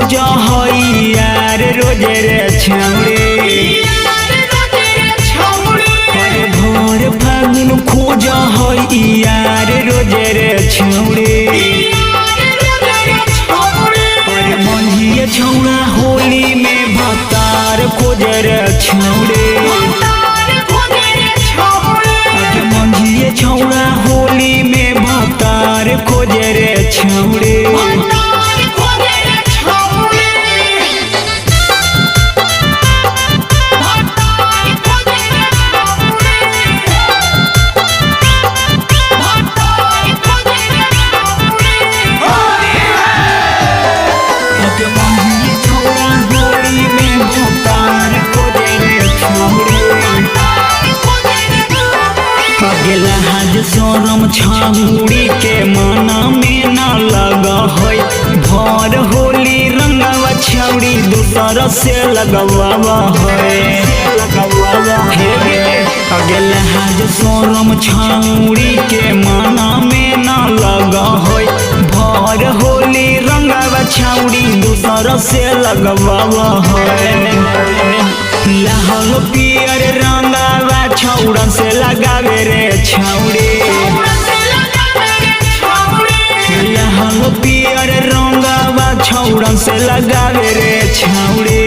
खोजा हई यार रोजे रे छौड़े अरे भोर फागुन खोजा हई यार रोजे रे छौड़े अरे मंझिए छौड़ा होली में भतार खोजे रे छौड़े अरे मंझिए छौड़ा होली में भतार खोजे रे छौड़े शरम छामुड़ी के मना में न लगा है भर होली रंगवा छौड़ी दूसर से लगवा है अगेलहाज शरम छामुड़ी के मना में न लगा है भर होली रंगवा छौड़ी दूसर से लगवा है लाहौल पियर रंगवा छौड़ा से लगावे रे छौड़े लाहौल पियर रंगवा छौड़ा से लगावे रे छौड़े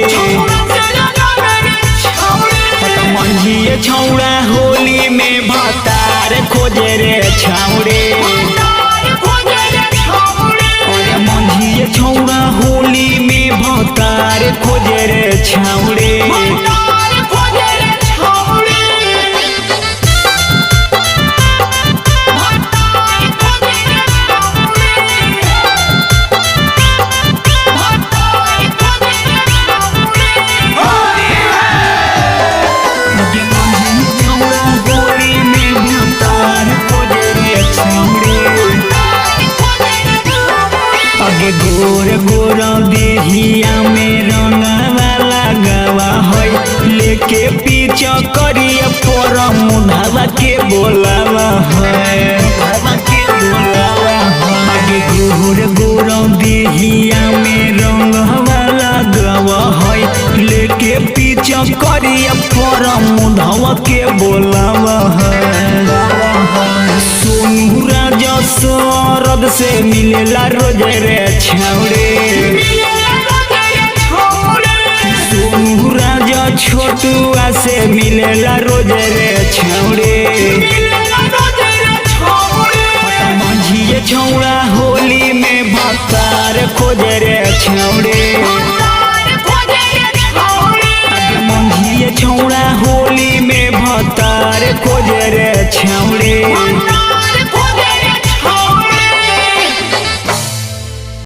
मंझिए छौड़ा होली में भतार खोजे रे छौड़े मंझिए छौड़ा होली में भतार खोजे रे छौड़े गोर गोर देहिया में रंगवा लगावा है लेके पीछा करिए पर मुढ़ावा के बोलावा है गोर गोर देहिया में रंगवा लगावा है लेके पीछा करिए पर मुढ़ावा के बोलावा है सोनू राजा सरद से मिलेला रोजे रे छौड़े सोनू राजा छोटुआ से मिलेला रोजे रे छौड़े मंझिए छौड़ा होली में भतार खोजे रे छौड़े।